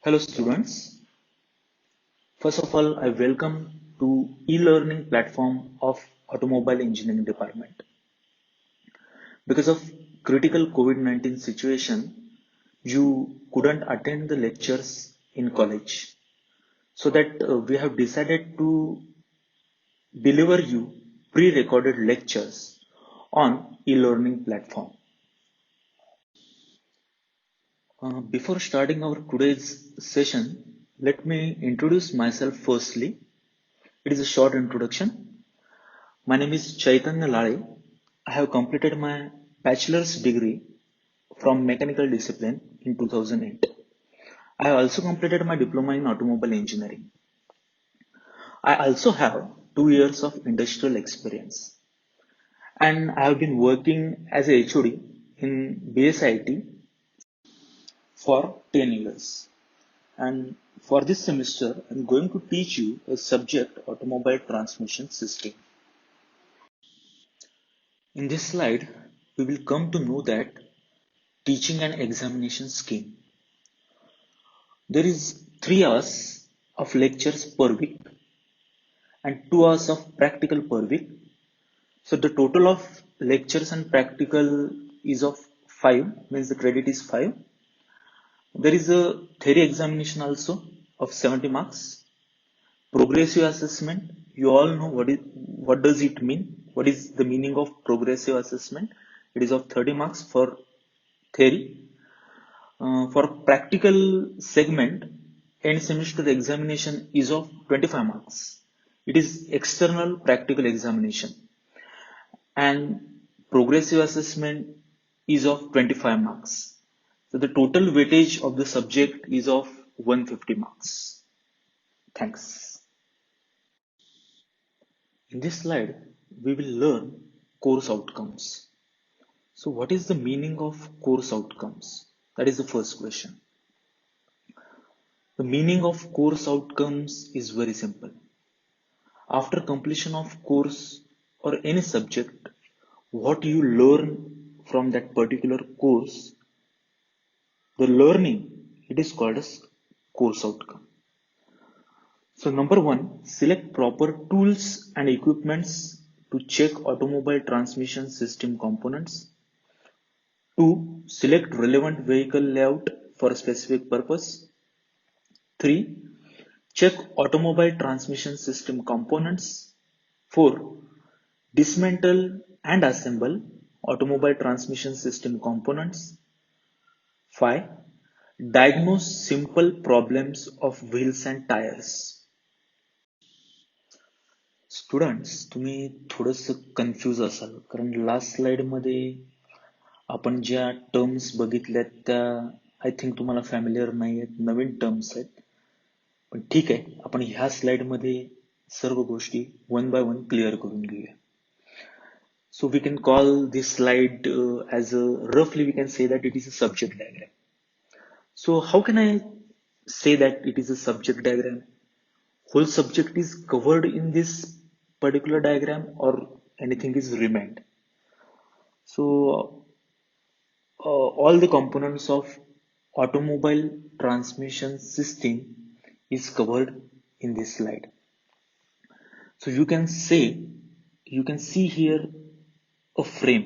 Hello students. First of all, I welcome to e-learning platform of Automobile Engineering Department. Because of critical COVID-19 situation, you couldn't attend the lectures in college. So that we have decided to deliver you pre-recorded lectures on e-learning platform. Before starting our today's session, let me introduce myself firstly. It is a short introduction. My name is Chaitanya Lale. I have completed my bachelor's degree from mechanical discipline in 2008. I have also completed my diploma in automobile engineering. I also have 2 years of industrial experience and I have been working as a HOD in BSIT for 10 years. And for this semester, I'm going to teach you a subject automobile transmission system. In this slide, we will come to know that teaching and examination scheme. There is 3 hours of lectures per week and 2 hours of practical per week. So the total of lectures and practical is of 5, means the credit is 5. There is a theory examination also of 70 marks. Progressive assessment, you all know what does it mean? What is the meaning of progressive assessment? It is of 30 marks for theory. For practical segment, end semester examination is of 25 marks. It is external practical examination and progressive assessment is of 25 marks. So the total weightage of the subject is of 150 marks. Thanks. In this slide, we will learn course outcomes. So what is the meaning of course outcomes? That is the first question. The meaning of course outcomes is very simple. After completion of course or any subject, what you learn from that particular course, the learning, it is called as course outcome. So number one, select proper tools and equipments to check automobile transmission system components. Two, select relevant vehicle layout for a specific purpose. Three, check automobile transmission system components. 4. Dismantle and assemble automobile transmission system components. 5. Diagnose simple problems of wheels and tires. Students तुम्ही थोडंसं confuse असाल कारण last slide मध्ये आपण ज्या terms बघितल्यात त्या I think तुम्हाला familiar नाही आहेत, नवीन टर्म्स आहेत. पण ठीक आहे, आपण ह्या स्लाइड मध्ये सर्व गोष्टी वन बाय वन क्लिअर करून घेऊया. So we can call this slide as a roughly we can say that it is a subject diagram. So how can I say that it is a subject diagram? Whole subject is covered in this particular diagram or anything is remained. So all the components of automobile transmission system is covered in this slide. So you can see here a frame.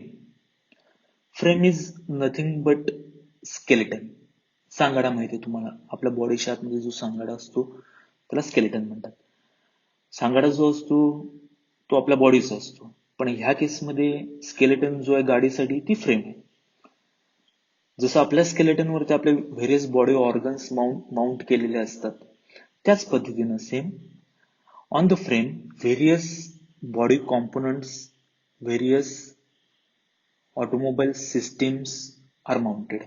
Frame is nothing but skeleton. सांगाडा माहिती आहे तुम्हाला, आपल्या बॉडीच्या आतमध्ये जो सांगाडा असतो त्याला skeleton म्हणतात. सांगाडा जो असतो तो आपल्या बॉडीचा असतो, पण ह्या केसमध्ये स्केलेटन जो आहे गाडीसाठी ती फ्रेम आहे. जसं आपल्या स्केलेटनवरती आपले व्हेरियस बॉडी ऑर्गन्स माउंट केलेले असतात, त्याच पद्धतीनं same on the frame various body components, various automobile systems are mounted.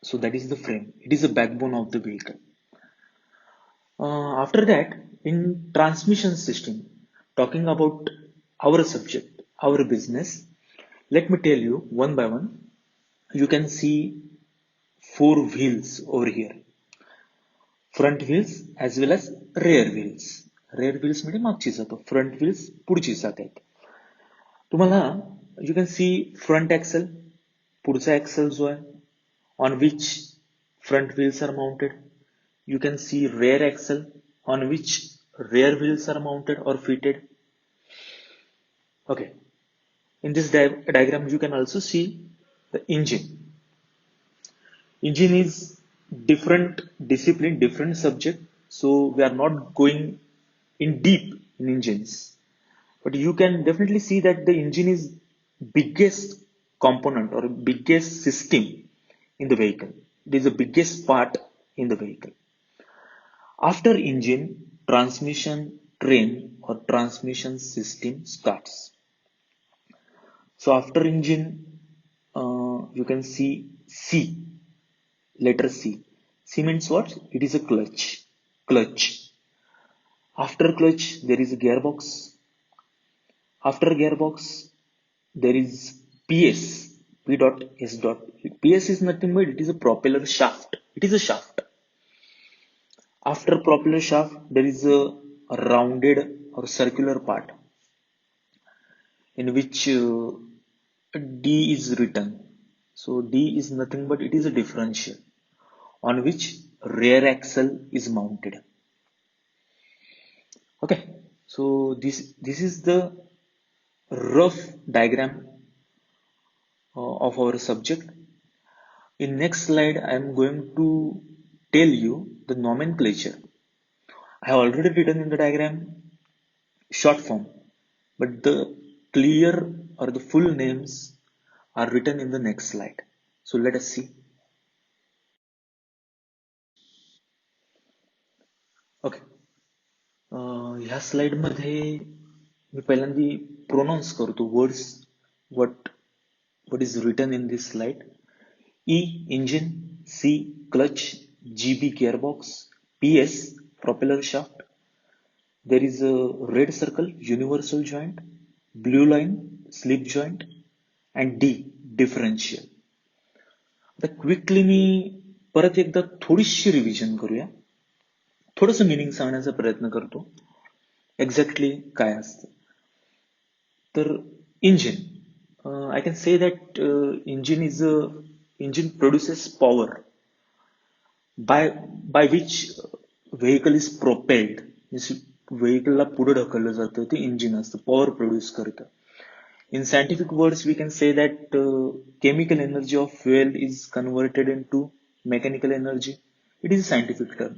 So that is the frame. It is the backbone of the vehicle. After that, in transmission system, talking about our subject, our business, let me tell you one by one. You can see 4 wheels over here. Front wheels as well as rear wheels. Rear wheels मध्ये मागची जातो, front wheels पुढची जातात. तुम्हाला you can see front axle, पुढचा axle जो आहे, on which front wheels are mounted. You can see rear axle on which rear wheels are mounted or fitted. Okay. In this diagram, you can also see the engine. Engine is different discipline, different subject. So we are not going in deep in engines, but you can definitely see that the engine is biggest component or biggest system in the vehicle. It is the biggest part in the vehicle. After engine, transmission train or transmission system starts. So after engine, you can see C, letter C. C means what? It is a clutch. Clutch. After clutch, there is a gearbox. After gearbox, there is PS. P dot S dot. PS is nothing but it is a propeller shaft. It is a shaft. After propeller shaft, there is a rounded or circular part in which D is written. So D is nothing but it is a differential on which rear axle is mounted. Okay, so this is the rough diagram of our subject. In next slide, I am going to tell you the nomenclature. I have already written in the diagram short form, but the clear or the full names are written in the next slide. So let us see. Okay, ह्या slide मध्ये मी पहिल्यांदा pronounce करतो words what what is written in this slide. E engine, C clutch, GB gearbox, PS propeller shaft. There is a red circle universal joint, blue line slip joint, and D differential. आता quickly मी परत एकदा थोडीशी revision करूया. थोडंसं meaning सांगण्याचा प्रयत्न करतो exactly काय असतं. तर engine, I can say that engine produces power by which vehicle is propelled. व्हेकलला पुढे ढकललं जातं ते इंजिन असतं, पॉवर प्रोड्यूस करतं. In scientific words, we can say that chemical energy of fuel is converted into mechanical energy. It is a scientific term.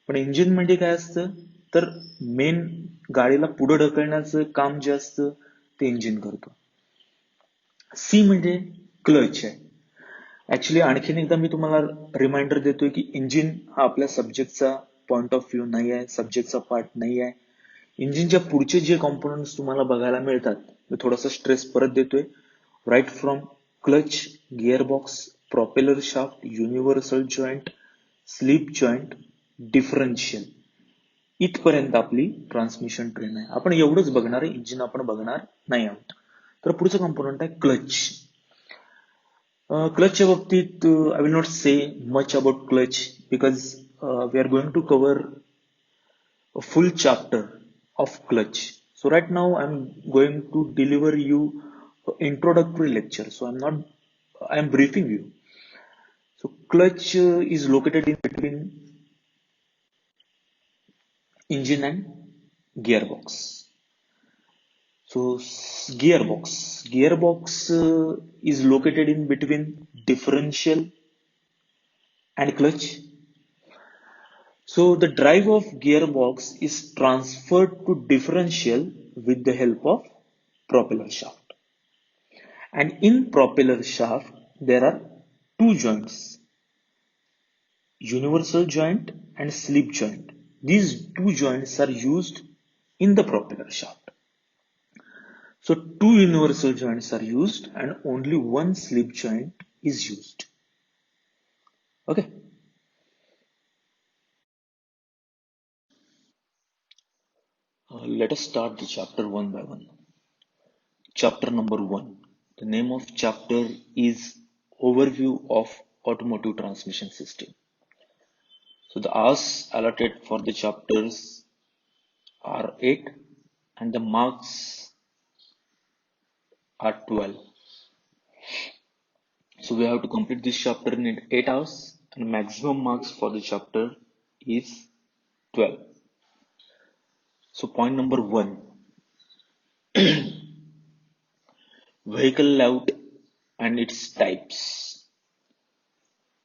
पण engine म्हणजे काय असतं, तर मेन गाडीला पुढे ढकलण्याचं काम जे असतं ते इंजिन करतो. सी म्हणजे क्लच आहे. ऍक्च्युली आणखीन एकदा मी तुम्हाला रिमाइंडर देतोय की इंजिन हा आपल्या सब्जेक्टचा पॉइंट ऑफ व्ह्यू नाही आहे, सब्जेक्टचा पार्ट नाही आहे. इंजिनच्या पुढचे जे कॉम्पोनंट्स तुम्हाला बघायला मिळतात, मी थोडासा स्ट्रेस परत देतोय. Right from clutch, gearbox, propeller shaft, universal joint, slip joint, differential, इथपर्यंत आपली ट्रान्समिशन ट्रेन आहे. आपण एवढंच बघणार आहे, इंजिन आपण बघणार नाही आहोत. तर पुढचं कॉम्पोनंट आहे क्लच. क्लचच्या बाबतीत I will not say much about clutch because we are going to cover a full chapter of clutch. So right now I'm going to deliver you an introductory lecture. So I'm briefing you. So clutch is located in between engine and gearbox. So gearbox is located in between differential and clutch. So the drive of gearbox is transferred to differential with the help of propeller shaft. And in propeller shaft, there are two joints, universal joint and slip joint. These two joints are used in the propeller shaft. So two universal joints are used and only one slip joint is used. Okay. Let us start the chapter one by one. Chapter number 1. The name of chapter is Overview of Automotive Transmission System. So the hours allotted for the chapters are 8 and the marks are 12. So we have to complete this chapter in 8 hours and maximum marks for the chapter is 12. So point number 1, vehicle layout and its types.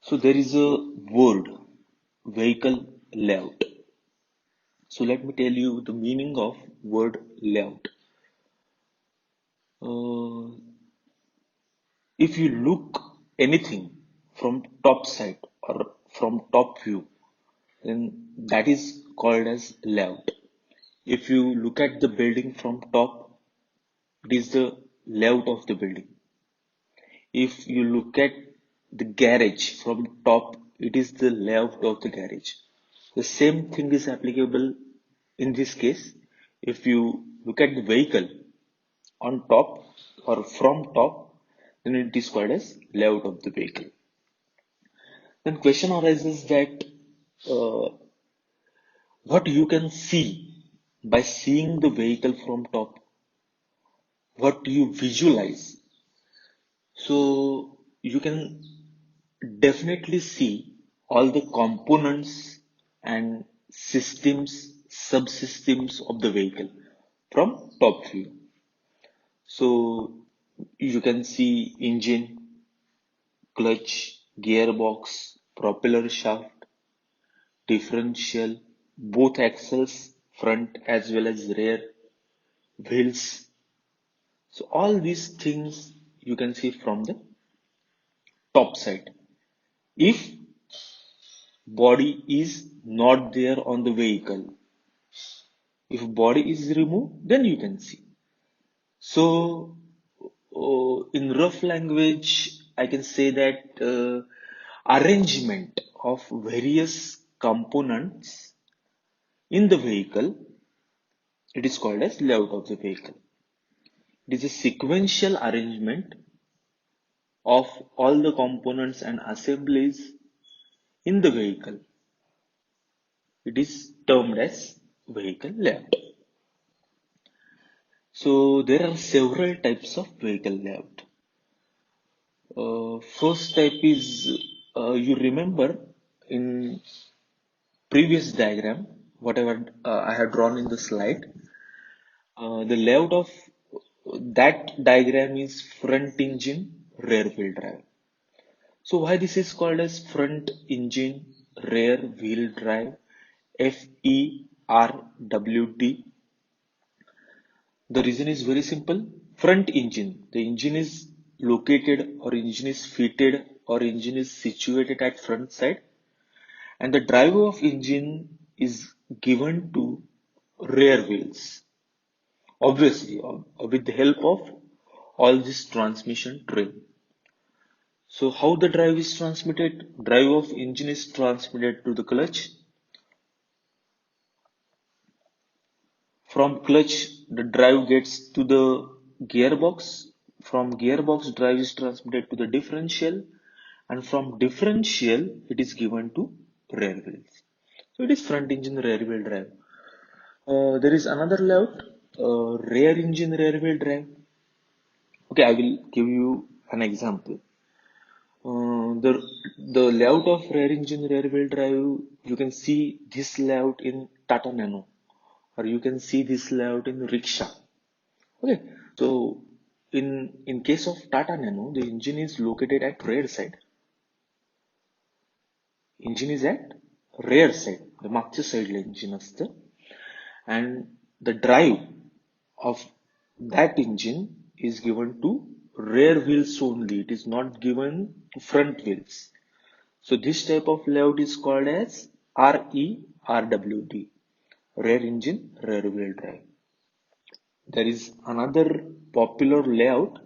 So there is a word, vehicle layout. So let me tell you the meaning of word layout. Uh, if you look anything from top side or from top view, then that is called as layout. If you look at the building from top, it is the layout of the building. If you look at the garage from top, it is the layout of the garage. The same thing is applicable in this case. If you look at the vehicle on top or from top, then it is called as layout of the vehicle. Then question arises that uh, what you can see by seeing the vehicle from top, what do you visualize? So you can definitely see all the components and systems, subsystems of the vehicle from top view. So you can see engine, clutch, gearbox, propeller shaft, differential, both axles, front as well as rear, wheels. So all these things you can see from the top side. If body is not there on the vehicle, if body is removed, then you can see. So in rough language, I can say that arrangement of various components in the vehicle, it is called as layout of the vehicle. It is a sequential arrangement of all the components and assemblies in the vehicle. It is termed as vehicle layout. So there are several types of vehicle layout. First type is you remember in previous diagram, whatever I had drawn in the slide, the layout of that diagram is front engine, rear wheel drive. So why this is called as front engine, rear wheel drive, FERWD? The reason is very simple. Front engine. The engine is located or engine is fitted or engine is situated at front side, and the drive of engine is given to rear wheels. Obviously, with the help of all this transmission train. So how the drive is transmitted? Drive of engine is transmitted to the clutch. From clutch, the drive gets to the gearbox. From gearbox, drive is transmitted to the differential, and from differential, it is given to rear wheels. So it is front engine rear wheel drive. There is another layout, rear engine rear wheel drive. Okay, I will give you an example. The layout of rear engine rear wheel drive, you can see this layout in Tata Nano, or you can see this layout in rickshaw. Okay, so in case of Tata Nano, the engine is located at rear side. Engine is at rear side, the मागच्या साईडला engine असतं, and the drive of that engine is given to rear wheels only. It is not given to front wheels. So this type of layout is called as RERWD, rear engine rear wheel drive. There is another popular layout.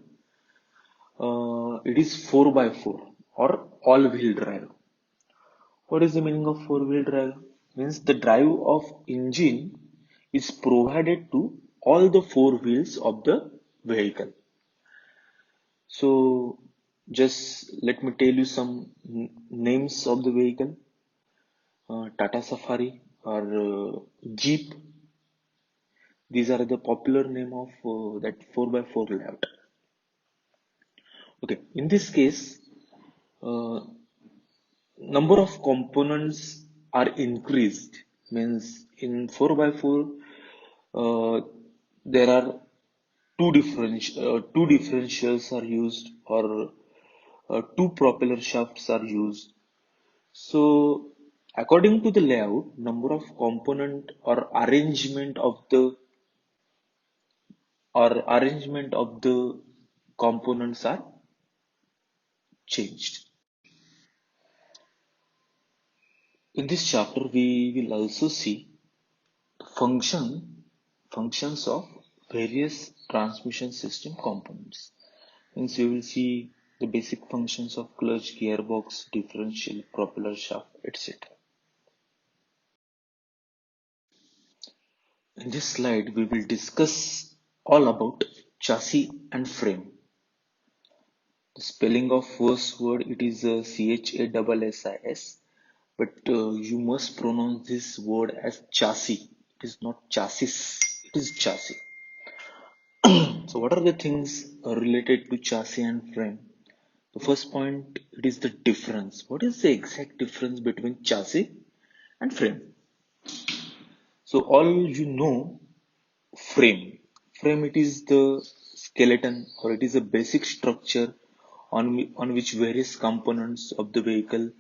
It is 4x4 or all-wheel drive. What is the meaning of four-wheel drive? Means the drive of engine is provided to all the four wheels of the vehicle. So just let me tell you some names of the vehicle. Tata Safari or Jeep. These are the popular name of that 4x4 layout. Okay, in this case, uh, number of components are increased, means in 4x4 uh, there are two differentials are used, or two propeller shafts are used. So according to the layout, number of component or arrangement of the components are changed. In this chapter, we will also see functions of various transmission system components. Means we will see the basic functions of clutch, gearbox, differential, propeller shaft, etc. In this slide, we will discuss all about chassis and frame. The spelling of first word, it is CHASSIS, but you must pronounce this word as chassis. It is not chassis, it is chassis. So what are the things related to chassis and frame? The first point, it is the difference. What is the exact difference between chassis and frame? So all you know, frame. Frame, it is the skeleton, or it is a basic structure on which various components of the vehicle,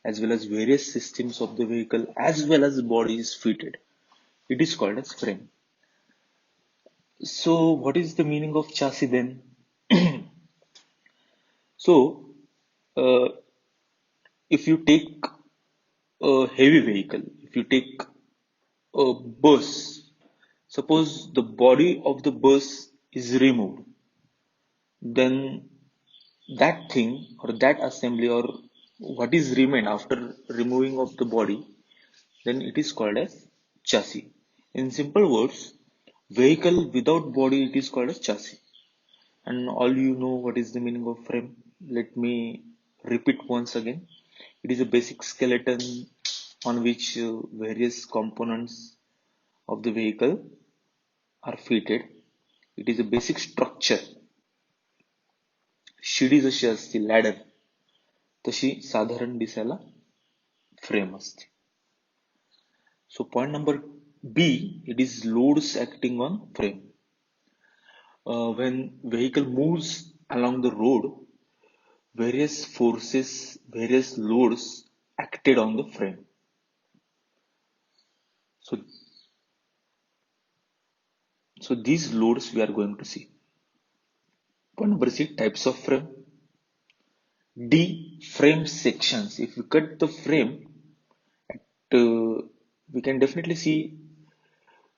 as well as various systems of the vehicle, as well as body is fitted. It is called as frame. So what is the meaning of chassis then? So uh, if you take a heavy vehicle, if you take a bus, suppose the body of the bus is removed, then that thing or that assembly, or what is remain after removing of the body, then it is called as chassis. In simple words, vehicle without body, it is called as chassis. And all you know what is the meaning of frame. Let me repeat once again. It is a basic skeleton on which various components of the vehicle are fitted. It is a basic structure. शिडी जशी असते ladder, तशी साधारण दिसायला frame असते. So point number B, it is loads acting on frame. When vehicle moves along the road, various forces, various loads acted on the frame. So, so these loads we are going to see. Point number C, types of frame. D, frame sections. If we cut the frame, uh, we can definitely see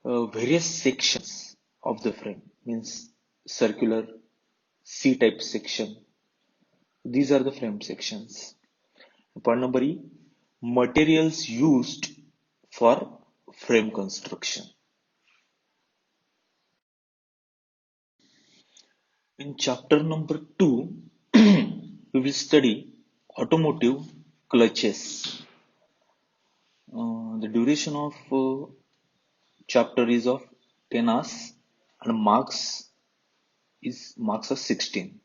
various sections of the frame. Means circular, C-type section. These are the frame sections. Point number E, materials used for frame construction. In chapter number 2, we will study automotive clutches. The duration of chapter is of 10 hours and marks are 16.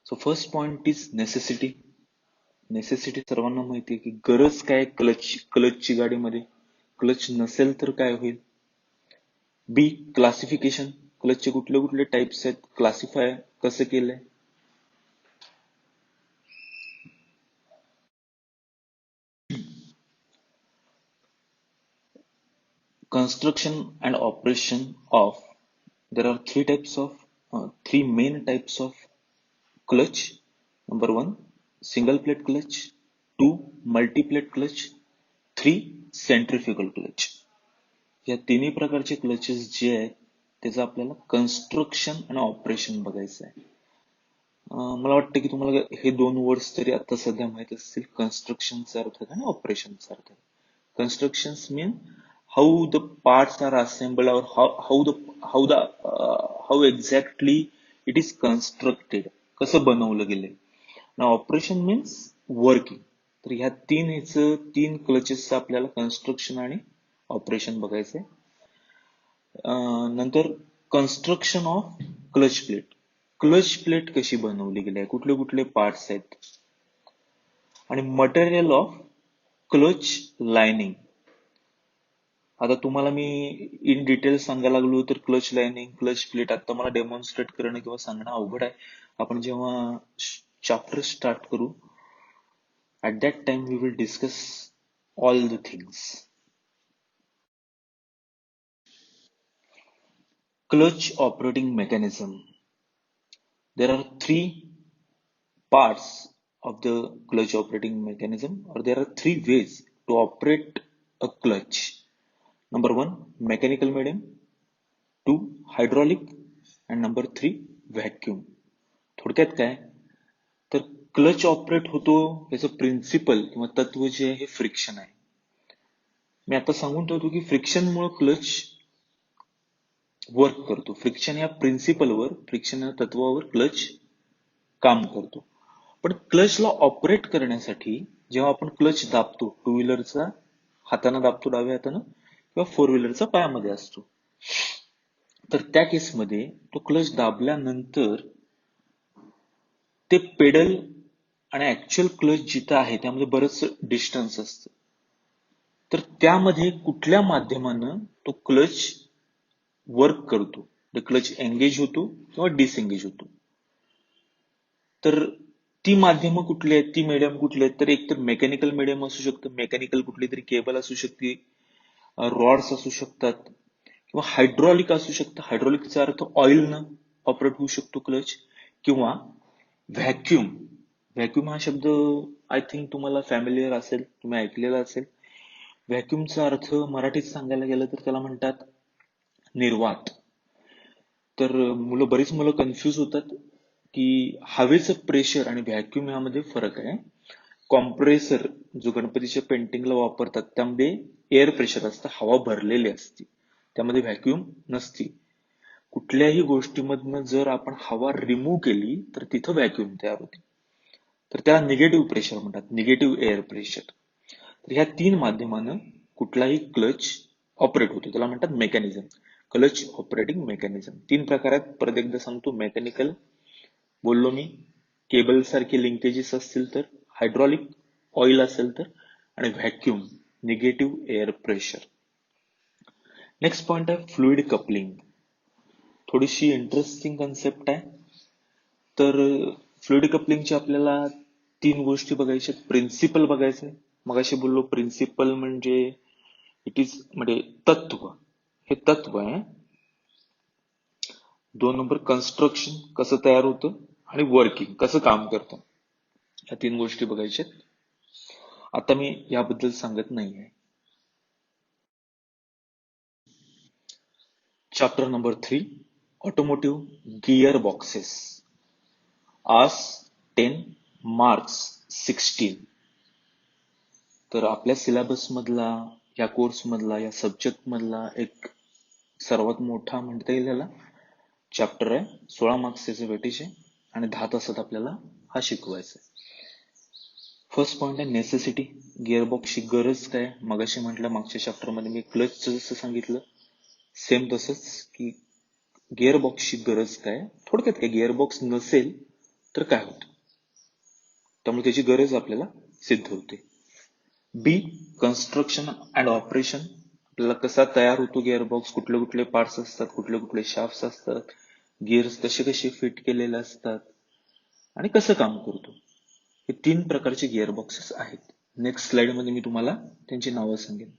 So first point is necessity. Necessity सर्वांना माहिती आहे की गरज काय क्लचची गाडीमध्ये. Clutch नसेल तर काय होईल. B, classification. क्लचचे कुठले कुठले टाइप्स आहेत, क्लासिफाय कसं केलंय. Construction and operation of, there are three main types of clutch. Number one, single plate clutch. Two, multi plate clutch. Three, centrifugal clutch. या तिन्ही प्रकारचे क्लचेस जे आहेत त्याचं आपल्याला कन्स्ट्रक्शन आणि ऑपरेशन बघायचं आहे. मला वाटतं की तुम्हाला हे दोन वर्ड्स तरी आता सध्या माहित असतील, कन्स्ट्रक्शनचा अर्थ आणि ऑपरेशनचा अर्थ. Constructions mean how the parts are assembled, or how exactly it is constructed, कसं बनवलं गेलंय. Now operation means working. तर ह्या तीन क्लचेसचं आपल्याला कन्स्ट्रक्शन आणि ऑपरेशन बघायचंय. नंतर construction of clutch plate. Clutch plate कशी बनवली गेली आहे, कुठले कुठले पार्ट्स आहेत. आणि मटेरियल ऑफ क्लच लाइनिंग. आता तुम्हाला मी इन डिटेल सांगायला लागलो तर क्लच लाइनिंग, क्लच प्लेट आता मला डेमॉन्स्ट्रेट करणं किंवा सांगणं अवघड आहे. आपण जेव्हा चॅप्टर स्टार्ट करू, at that time we will discuss all the things. Clutch operating mechanism. There are three parts of the clutch operating mechanism, or there are three ways to operate a clutch. Number one, mechanical medium. Two, hydraulic. And number three, vacuum. थोडक्यात काय तर clutch operate होतो याचं principal किंवा तत्व जे आहे हे friction आहे. मी आता सांगून ठेवतो की फ्रिक्शनमुळे क्लच वर्क करतो. फ्रिक्शन या प्रिन्सिपलवर, फ्रिक्शन या तत्वावर क्लच काम करतो. पण क्लचला ऑपरेट करण्यासाठी जेव्हा आपण क्लच दाबतो, टू व्हीलरचा हाताने दाबतो डाव्या हाताने किंवा फोर व्हीलरचा पायामध्ये असतो, तर त्या केसमध्ये तो क्लच दाबल्यानंतर ते पेडल आणि ऍक्च्युअल क्लच जिथं आहे त्यामध्ये बरंच डिस्टन्स असतं. तर त्यामध्ये कुठल्या माध्यमानं तो क्लच वर्क करतो, क्लच एंगेज होतो किंवा डिसएंगेज होतो. तर ती माध्यमं कुठली आहेत, ती मीडियम कुठली आहेत, तर एक तर मेकॅनिकल मीडियम असू शकतं, मेकॅनिकल कुठली तरी केबल असू शकते, रॉड्स असू शकतात किंवा हायड्रॉलिक असू शकतं. हायड्रॉलिकचा अर्थ ऑइलनं ऑपरेट होऊ शकतो क्लच, किंवा व्हॅक्युम. व्हॅक्युम हा शब्द आय थिंक तुम्हाला फॅमिलियर असेल, तुम्ही ऐकलेला असेल. व्हॅक्युमचा अर्थ मराठीत सांगायला गेलं तर त्याला म्हणतात निर्वात. तर बरीच मुलं कन्फ्यूज होतात की हवेचं प्रेशर आणि व्हॅक्युम यामध्ये फरक आहे. कॉम्प्रेसर जो गणपतीच्या पेंटिंगला वापरतात त्यामध्ये एअर प्रेशर असतं, हवा भरलेली असते, त्यामध्ये व्हॅक्युम नसती. कुठल्याही गोष्टीमधनं जर आपण हवा रिमूव्ह केली तर तिथं व्हॅक्युम तयार होते, तर त्याला निगेटिव्ह प्रेशर म्हणतात, निगेटिव्ह एअर प्रेशर. तर ह्या तीन माध्यमानं कुठलाही क्लच ऑपरेट होतो, त्याला म्हणतात मेकॅनिझम, क्लच ऑपरेटिंग मेकॅनिझम. तीन प्रकारात परत एकदा सांगतो. मेकॅनिकल बोललो मी, केबल सारखे लिंकेजेस असतील तर, हायड्रॉलिक ऑइल असेल तर, आणि vacuum negative air pressure. Next point आहे फ्लुइड कपलिंग. थोडीशी इंटरेस्टिंग कन्सेप्ट आहे. तर फ्लुइड कपलिंगच्या आपल्याला तीन गोष्टी बघायच्या. प्रिन्सिपल बघायचंय. मगाशी बोललो प्रिन्सिपल म्हणजे इट इज म्हणजे तत्व, हे तत्व आहे. 2 नंबर कन्स्ट्रक्शन कसं तयार होतं आणि वर्किंग कसं काम करतं, या तीन गोष्टी बघायच्या. आता मी याबद्दल सांगत नाहीये. Chapter number 3, automotive gear boxes. आज 10 मार्च 16. तर आपल्या सिलेबस मधला, या कोर्स मधला, या सब्जेक्ट मधला एक सर्वात मोठा म्हणता येईल याला चॅप्टर आहे. 16 मार्क्स त्याचे वेटेज आहे आणि 10 तासात आपल्याला हा शिकवायचा आहे. फर्स्ट पॉइंट आहे नेसेसिटी. गिअरबॉक्सची गरज काय. मगाशी म्हटलं मागच्या चॅप्टर मध्ये मी क्लचचं जसं सांगितलं, सेम तसंच की गिअरबॉक्सची गरज काय. थोडक्यात काय, गिअरबॉक्स नसेल तर काय होतं, त्यामुळे त्याची गरज आपल्याला सिद्ध होते. B, construction and operation. आपल्याला कसा तयार होतो गिअरबॉक्स, कुठले कुठले पार्ट्स असतात, कुठले कुठले शाफ्ट्स असतात, गिअर्स कसे कसे फिट केलेले असतात आणि कसं काम करतो. हे तीन प्रकारचे गिअरबॉक्सेस आहेत. नेक्स्ट स्लाइड मध्ये मी तुम्हाला त्यांची नावं सांगेन.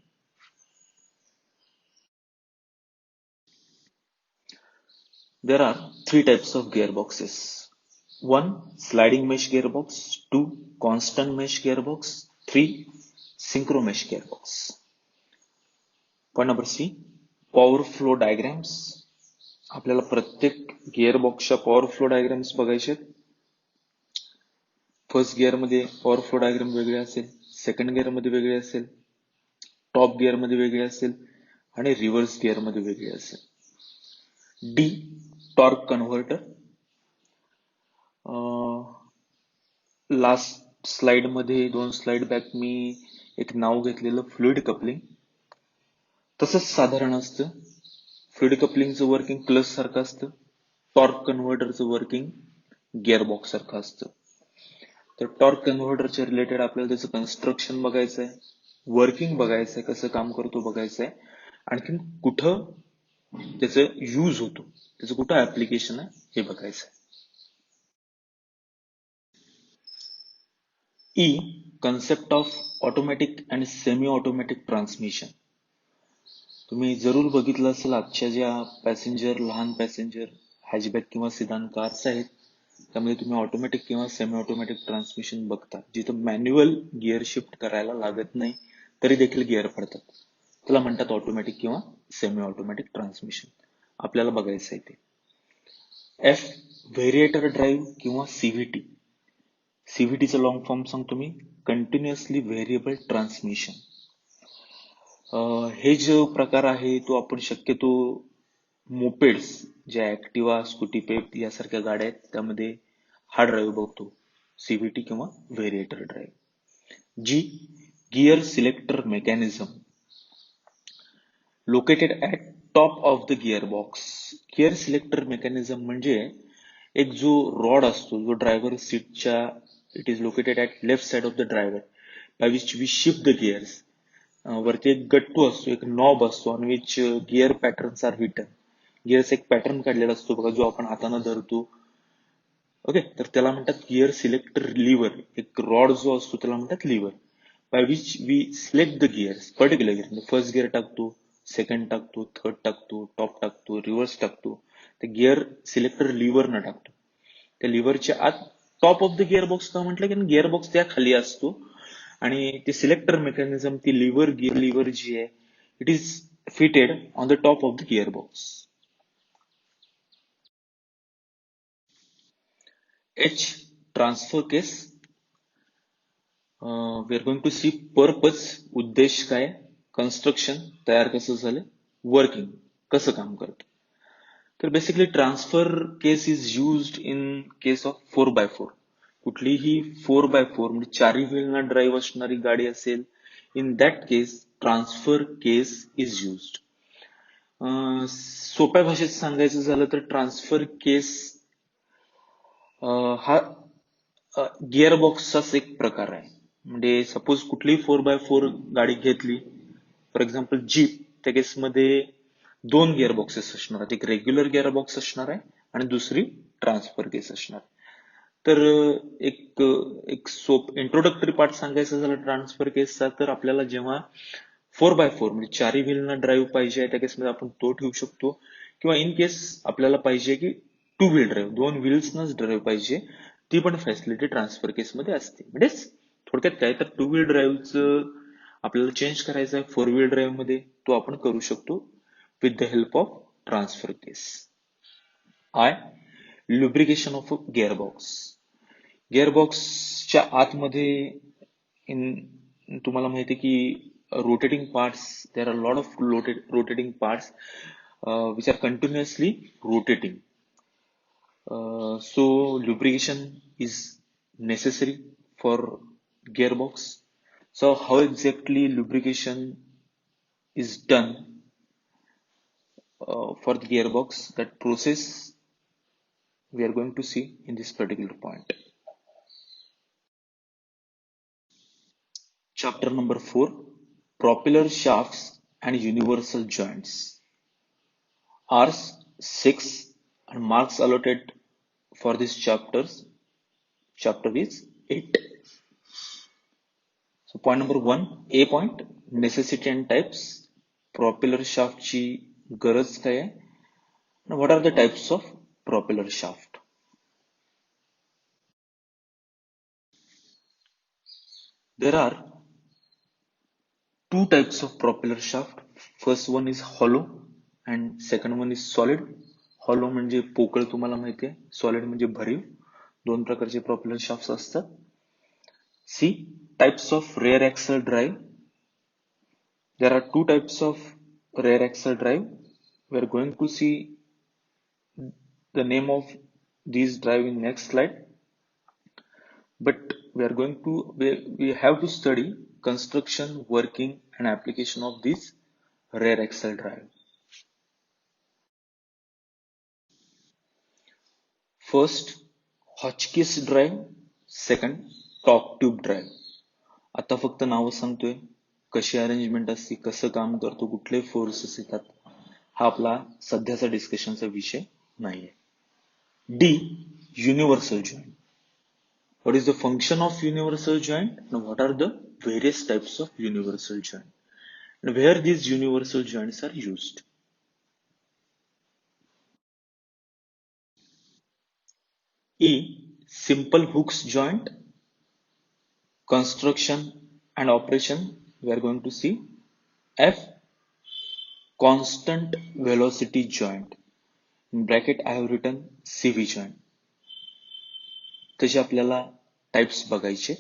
There are three types of gearboxes. 1, sliding mesh gearbox. 2, constant mesh gearbox. 3, synchro mesh gearbox. Point number C, power flow diagrams. आपल्याला प्रत्येक गिअरबॉक्सच्या पॉवर फ्लो डायग्राम्स बघायचे. फर्स्ट गिअर मध्ये पॉवर फ्लो डायग्राम वेगळे असेल, सेकंड गिअर मध्ये वेगळे असेल, top gear मध्ये वेगळे असेल आणि रिव्हर्स गिअर मध्ये वेगळे असेल. D, torque converter. Last slide मध्ये 2 स्लाइड बॅक मी एक नाव घेतलेलं फ्लुइड कपलिंग, तसंच साधारण असतं. फ्लुइड कपलिंगचं वर्किंग क्लच सारखं असतं, टॉर्क कन्व्हर्टरचं वर्किंग गिअरबॉक्स सारखं असतं. तर टॉर्क कन्व्हर्टरच्या रिलेटेड आपल्याला त्याचं कन्स्ट्रक्शन बघायचं आहे, वर्किंग बघायचं आहे, कसं काम करतो बघायचं आहे, आणखीन कुठं त्याचं यूज होतो, त्याचं कुठं ऍप्लिकेशन आहे हे बघायचं आहे. E, concept of automatic and semi automatic transmission. तुम्ही जरूर बघितलं असेल आजच्या ज्या पॅसेंजर, लहान पॅसेंजर हॅचबॅक किंवा सिडान कार्स आहेत, त्यामध्ये तुम्ही ऑटोमॅटिक किंवा सेमी ऑटोमॅटिक ट्रान्समिशन बघता, जिथं मॅन्युअल गिअर शिफ्ट करायला लागत नाही तरी देखील गिअर पडतात. त्याला म्हणतात ऑटोमॅटिक किंवा सेमी ऑटोमॅटिक ट्रान्समिशन. आपल्याला बघायचं आहे ते. एफ, व्हेरिएटर ड्राईव्ह किंवा सीव्हीटी. सीव्हीटीचं लॉंग फॉर्म सांगतो मी, कंटिन्युअसली व्हेरिएबल ट्रान्समिशन. हे जो प्रकार आहे तो आपण शक्यतो मोपेड्स, ज्या ऍक्टिवा, स्कूटी पेप यासारख्या गाड्या आहेत त्यामध्ये हा ड्राईव्ह बघतो, सीव्हीटी किंवा variator drive. G, gear selector mechanism located at top of the gear box. Gear selector mechanism म्हणजे एक जो रॉड असतो, जो ड्रायव्हर सीटच्या, it is located at left side of the driver, by which we shift the gears. वरती एक गट्टू असतो, एक नॉब असतो, on which gear patterns are written. गिअरचा एक पॅटर्न काढलेला असतो बघा, जो आपण हाताने धरतो. ओके, तर त्याला म्हणतात गिअर सिलेक्टर लिव्हर. एक रॉड जो असतो त्याला म्हणतात lever, by which we select the gears, particular gear. First gear टाकतो, सेकंड टाकतो, थर्ड टाकतो, टॉप टाकतो, रिव्हर्स टाकतो. ते गिअर सिलेक्टर लिव्हर न टाकतो. त्या लिव्हरच्या आत top of the gear box का म्हटलं की गिअर बॉक्स त्या खाली असतो आणि ते सिलेक्टर मेकॅनिझम, ती लिव्हर, गिअर लिव्हर जी आहे, it is fitted on the top of the gear box. H, transfer case. We are going to see purpose, उद्देश काय, कन्स्ट्रक्शन, तयार कसं झालं, वर्किंग, कसं काम करतं. तर basically transfer case is used in case of 4x4. कुठलीही 4x4 म्हणजे चारी व्हीलना ड्राईव्ह असणारी गाडी असेल, in that case transfer case is used. सोप्या भाषेत सांगायचं झालं तर ट्रान्सफर केस हा गिअर बॉक्सचाच एक प्रकार आहे. म्हणजे सपोज कुठलीही 4x4 गाडी घेतली, फॉर एक्झाम्पल जीप, त्या केसमध्ये दोन गिअर बॉक्सेस असणार आहेत. एक रेग्युलर गिअर बॉक्स असणार आहे आणि दुसरी ट्रान्सफर केस असणार. तर एक इंट्रोडक्टरी पार्ट सांगायचा झाला ट्रान्सफर केसचा, तर आपल्याला जेव्हा 4x4 म्हणजे चारी व्हीलना ड्राईव्ह पाहिजे त्या केसमध्ये आपण तो ठेवू शकतो, किंवा इन केस आपल्याला पाहिजे की टू व्हील ड्राईव्ह, दोन व्हील्सनच ड्राईव्ह पाहिजे, ती पण फॅसिलिटी ट्रान्सफर केसमध्ये असते. म्हणजे थोडक्यात काय, तर टू व्हील ड्राईव्हचं आपल्याला चेंज करायचं आहे 4 व्हील ड्राईव्ह मध्ये, तो आपण करू शकतो with the help of transfer case. I, lubrication of a gearbox. गिअरबॉक्सच्या आतमध्ये तुम्हाला माहिती आहे की rotating parts, there are lot of rotating parts which are continuously rotating. So lubrication is necessary for gearbox. So how exactly lubrication is done for the gearbox? That process we are going to see in this particular point. Chapter number 4, propeller shafts and universal joints. Hours 6 and marks allotted for this chapter is 8. So point number 1, A point, necessity and types. Propeller shaft ची गरज काय आहे? And what are the types of propeller shaft? There are two types of propeller shaft. First one is hollow and second one is solid. Hollow म्हणजे पोकळ, तुम्हाला माहिती आहे. Solid म्हणजे भरीव. दोन प्रकारचे propeller shafts असतात. C, types of rear axle drive. There are two types of rear axle drive. We are going to see the name of these drive in next slide, but we have to study construction, working and application of this rear axle drive. First, Hotchkiss drive. Second, torque tube drive. आता फक्त नावं सांगतोय, कशी arrangement असते, कसं काम करतो, कुठले फोर्सेस येतात, हा आपला सध्याचा डिस्कशनचा विषय नाहीये. D, universal joint. What is the function of universal joint and what are the various types of universal joint and where these universal joints are used? E, simple hooks joint, construction and operation we are going to see. F, constant velocity joint. In bracket I have written CV joint. तसे आपल्याला types बघायचे.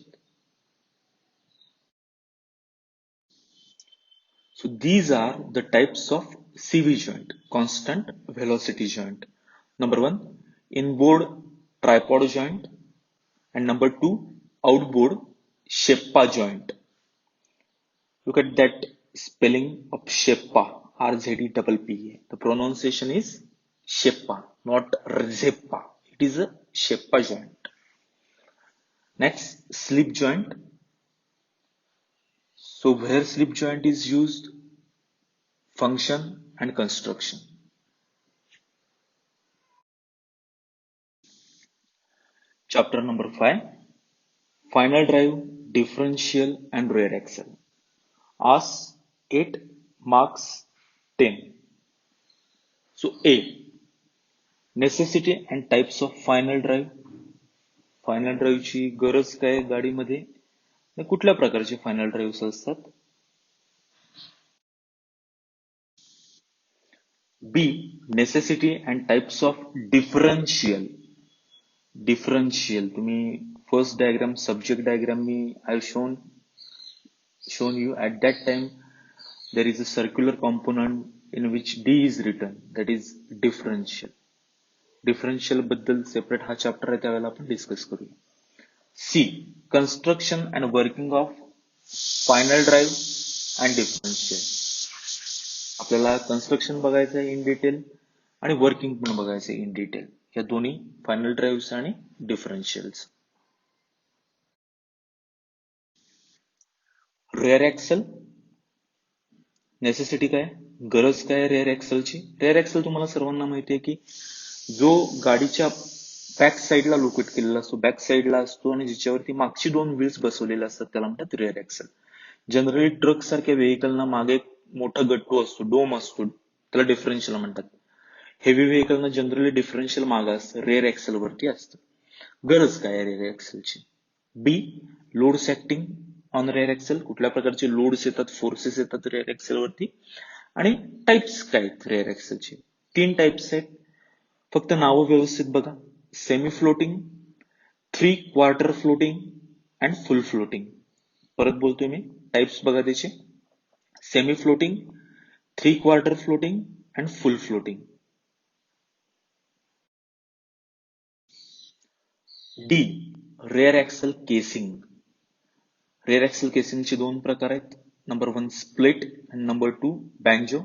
So these are the types of CV joint, constant velocity joint. Number one, inboard tripod joint, and number two, outboard Sheppa joint. Look at that spelling of Sheppa, RZEPPA. The pronunciation is Sheppa, not Rzeppa. It is a Sheppa joint. Next, slip joint. So where slip joint is used, function and construction. Chapter number 5, final drive, differential and rear axle. Ask 8, marks 10. So A, necessity and types of final drive. Final ड्राईव्हची गरज काय गाडीमध्ये, कुठल्या प्रकारचे final drive असतात. B, necessity and types of differential. Differential तुम्ही first diagram, subject diagram मी I shown you at that time. There is a circular component in which D is written, that is differential. Differential बद्दल separate हा chapter आहे, त्यावेळेला आपण discuss करूया. सी, construction and working of final drive and differential. आपल्याला construction बघायचं आहे in detail आणि वर्किंग पण बघायचं आहे इन डिटेल, या दोन्ही फायनल ड्राईव्ह आणि डिफरन्शियल्स. रेअर ऍक्सल, नेसेसिटी काय, गरज काय रेअर ऍक्सलची. रेअर ऍक्सल तुम्हाला सर्वांना माहिती आहे की जो गाडीच्या बॅक साईडला लोकेट केलेला असतो, बॅक साईडला असतो आणि ज्याच्यावरती मागची दोन व्हील्स बसवलेल्या असतात, त्याला म्हणतात रेअर ऍक्सल. जनरली ट्रक सारख्या व्हेकलना मागे एक मोठा गट्टू असतो, डोम असतो, त्याला डिफरन्शियल म्हणतात. हेवी व्हेकलना जनरली डिफरन्शियल मागं असतं, रेअर ऍक्सल वरती असतं. गरज काय आहे रेअर ऍक्सलची. B, loads acting on rear axle. कुठल्या प्रकारचे लोड्स येतात, फोर्सेस येतात रेअर ऍक्सल वरती, आणि टाइप्स काय आहेत रेअर ऍक्सलचे. 3 टाइप्स आहेत, फक्त नावं व्यवस्थित बघा. Semi floating, 3/4 floating and full floating. परत बोलतोय मी, टाइप्स बघा त्याचे. Semi floating, 3/4 floating and full floating. D, rear axle casing. Rear axle केसिंगचे 2 प्रकार आहेत. Number 1 split and number 2 banjo.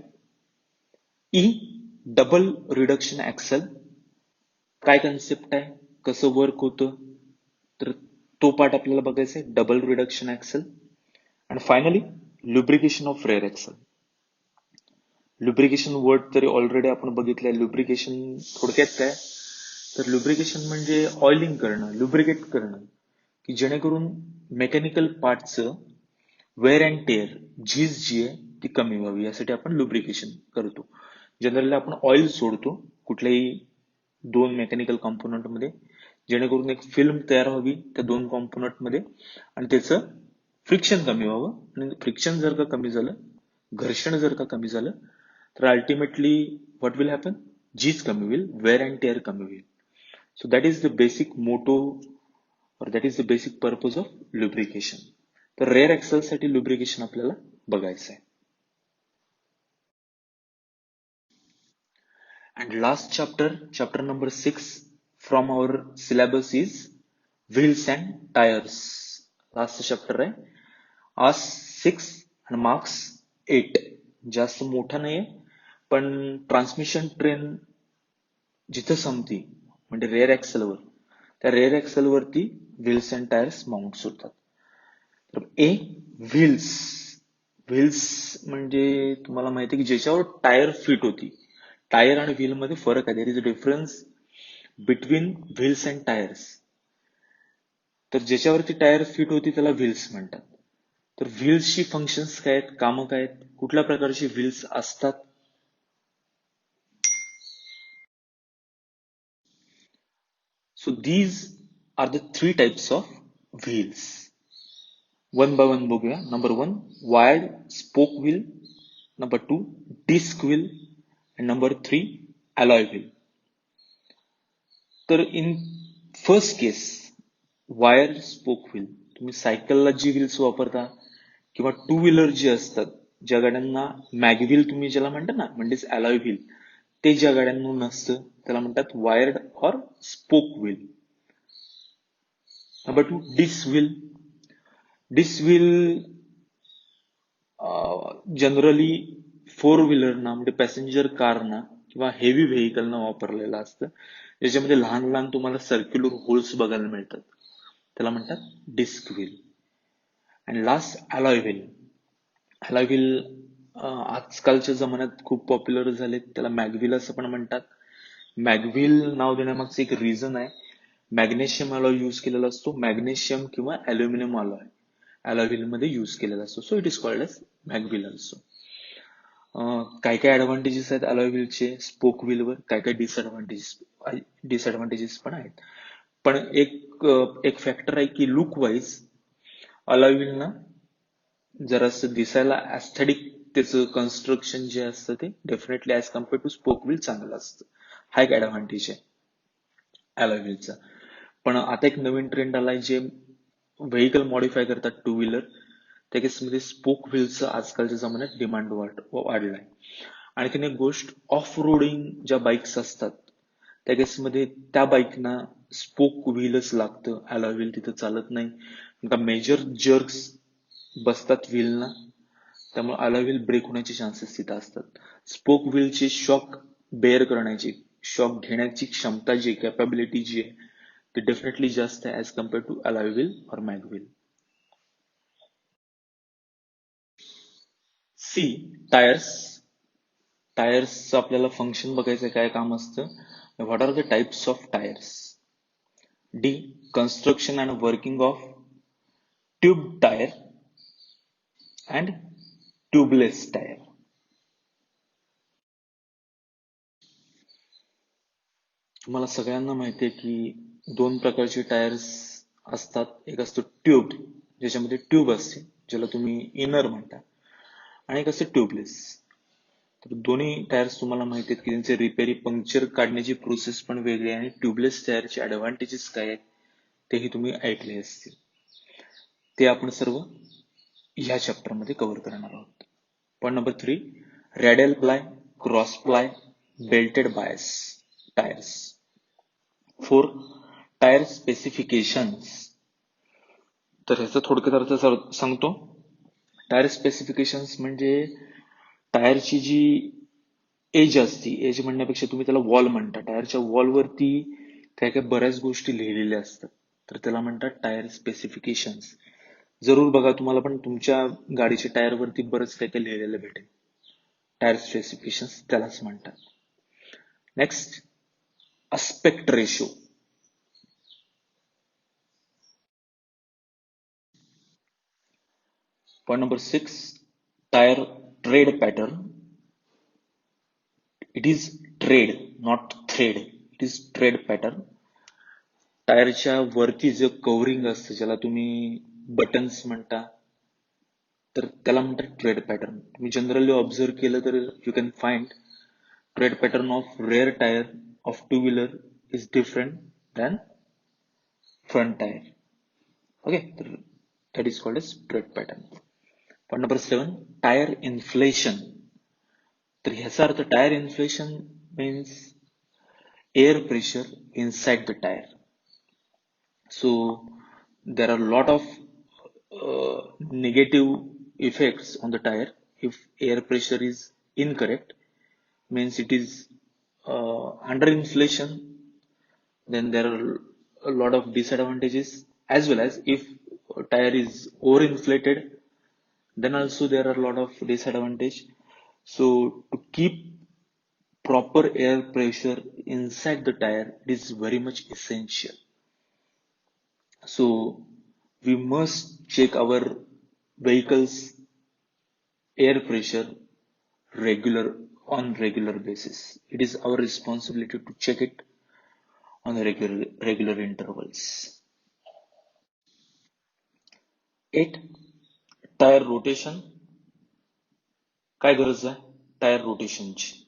E, double reduction axle. काय कन्सेप्ट आहे, कसं वर्क होतं, तर तो पार्ट आपल्याला बघायचा आहे, डबल रिडक्शन ऍक्सल. आणि finally lubrication of rear axle. Lubrication word तरी ऑलरेडी आपण बघितलंय. लुब्रिकेशन थोडक्यात काय, तर लुब्रिकेशन म्हणजे ऑइलिंग करणं, लुब्रिकेट करणं, की जेणेकरून मेकॅनिकल पार्टचं वेअर अँड टेअर, झीज जी आहे ती कमी व्हावी, यासाठी आपण लुब्रिकेशन करतो. जनरली आपण ऑइल सोडतो कुठल्याही 2 मेकॅनिकल कॉम्पोनंट मध्ये, जेणेकरून एक फिल्म तयार व्हावी त्या 2 कॉम्पोनंट मध्ये, आणि त्याचं फ्रिक्शन कमी व्हावं. आणि फ्रिक्शन जर का कमी झालं, घर्षण जर का कमी झालं, तर अल्टिमेटली व्हॉट विल हॅपन, झीज कमी होईल, वेअर अँड टेअर कमी होईल. So that is the basic motto, और that is the basic purpose of lubrication. तर रेअर ऍक्सल साठी लुब्रिकेशन आपल्याला बघायचं आहे. And last chapter, chapter number 6 from our syllabus is wheels and tires. Last chapter आहे. Ask 6 and marks 8. जास्त मोठा नाहीये, पण ट्रान्समिशन ट्रेन जिथं संपती म्हणजे रेअर ऍक्सलवर, त्या रेअर एक्सेल वरती व्हील्स अँड टायर्स माउंट्स होतात. तर ए, व्हील्स. व्हील्स म्हणजे तुम्हाला माहिती आहे की ज्याच्यावर टायर फिट होती. टायर आणि व्हील मध्ये फरक आहे. There is a difference between wheels and tyres. तर ज्याच्यावरती टायर फिट होती त्याला व्हील्स म्हणतात. तर व्हील्सची फंक्शन्स काय आहेत, कामं काय आहेत, कुठल्या प्रकारची व्हील्स असतात? So these are the three types of wheels. One by one बघूया. Number one, wired spoke wheel. Number two, disc wheel. And number three, alloy wheel. तर in first case, wire spoke wheel, तुम्ही सायकलला जी wheels वापरता किंवा two wheeler जी असतात, ज्या गाड्यांना मॅगव्हील तुम्ही ज्याला म्हणता ना, म्हणजेच अलॉय व्हील, ते ज्या गाड्यांना नसतं त्याला म्हणतात wired or spoke wheel. Number two, disc wheel. Disc wheel generally four व्हीलरना म्हणजे पॅसेंजर कारना किंवा हेवी व्हेकलना वापरलेलं असतं, ज्याच्यामध्ये लहान लहान तुम्हाला सर्क्युलर होल्स बघायला मिळतात, त्याला म्हणतात डिस्क व्हील. आणि last, alloy wheel. Alloy wheel आजकालच्या जमान्यात खूप पॉप्युलर झाले, त्याला मॅगव्हील असं पण म्हणतात. मॅगव्हील नाव देण्यामागचं एक रिझन आहे, मॅग्नेशियम अलॉय यूज केलेला असतो, मॅग्नेशियम किंवा अल्युमिनियम अलॉय अलॉय व्हील मध्ये यूज केलेला असतो. So it is called as mag wheel also. काय काय ऍडव्हान्टेजेस आहेत अलॉय व्हीलचे स्पोक व्हीलवर, काय काय डिसएडव्हान्टेजेस पण आहेत. पण एक फॅक्टर आहे की लुक वाईज अलॉय व्हील ना जरासं दिसायला ऍस्थेटिक, त्याचं कन्स्ट्रक्शन जे असतं ते definitely as compare to spoke wheel चांगलं असतं. हा एक ऍडव्हान्टेज आहे अलॉय व्हीलचा. पण आता एक नवीन ट्रेंड आलाय, जे व्हेकल मॉडीफाय करतात टू व्हीलर, त्या केसमध्ये स्पोक व्हीलचं आजकालच्या जमान्यात डिमांड वाढलाय. आणखीन एक गोष्ट, ऑफ रोडिंग ज्या बाईक्स असतात त्या केसमध्ये त्या बाईकना स्पोक व्हीलच लागतं, अलॉय व्हील तिथं चालत नाही. मेजर जर्क्स बसतात व्हीलना, त्यामुळे अलॉय व्हील ब्रेक होण्याचे चान्सेस तिथं असतात. स्पोक व्हीलची शॉक बेअर करण्याची, शॉक घेण्याची क्षमता जी कॅपॅबिलिटी जी आहे ती डेफिनेटली जास्त आहे as compare to alloy wheel और मॅग व्हील. सी, टायर्स. टायर्सचं आपल्याला फंक्शन बघायचं, काय काम असतं. What are the types of tyres. The, construction and working of tube tyre and tubeless tyre. तुम्हाला सगळ्यांना माहिती आहे की दोन प्रकारचे टायर्स असतात. एक असतो ट्यूब, ज्याच्यामध्ये ट्यूब असते, ज्याला तुम्ही इनर म्हणता, आणि एक असतं ट्यूबलेस. तर दोन्ही टायर्स तुम्हाला माहिती आहेत की त्यांचे रिपेरी, पंक्चर काढण्याची प्रोसेस पण वेगळी आहे. आणि ट्यूबलेस टायरचे ऍडव्हान्टेजेस काय आहेत तेही तुम्ही ऐकले असतील. ते आपण सर्व ह्या चॅप्टर मध्ये कव्हर करणार आहोत. Point number three, radial ply, cross ply, belted bias tyres. Four, tyre specifications. तर ह्याचा थोडक्यात अर्थ सांगतो. टायर स्पेसिफिकेशन्स म्हणजे टायरची जी एज असती, एज म्हणण्यापेक्षा तुम्ही त्याला वॉल म्हणता, टायरच्या वॉलवरती काय काय बऱ्याच गोष्टी लिहिलेल्या असतात, तर त्याला म्हणतात टायर स्पेसिफिकेशन्स. जरूर बघा, तुम्हाला पण तुमच्या गाडीच्या टायरवरती बरंच काय काय लिहिलेलं भेटेल. टायर स्पेसिफिकेशन्स त्यालाच म्हणतात. Next, aspect ratio. Point number six, tyre tread pattern. It is tread, not thread. It is tread pattern. टायरच्या वरती जे कव्हरिंग असतं, ज्याला तुम्ही बटन्स म्हणता, तर त्याला म्हणतात ट्रेड पॅटर्न. तुम्ही जनरली ऑब्झर्व केलं तर you can find tread pattern of rear tyre of two wheeler is different than front tyre. Okay, तर that is called as tread pattern. Point number seven, tyre inflation. तर ह्याचा अर्थ, tyre inflation means air pressure inside the tire. So there are a lot of negative effects on the tire if air pressure is incorrect. Means it is under inflation, then there are a lot of disadvantages, as well as if a tire is overinflated, then also there are a lot of disadvantage. So to keep proper air pressure inside the tire, it is very much essential. So we must check our vehicle's air pressure regular on regular basis. It is our responsibility to check it on a regular intervals. 8. Tyre rotation. काय गरज आहे tyre रोटेशनची?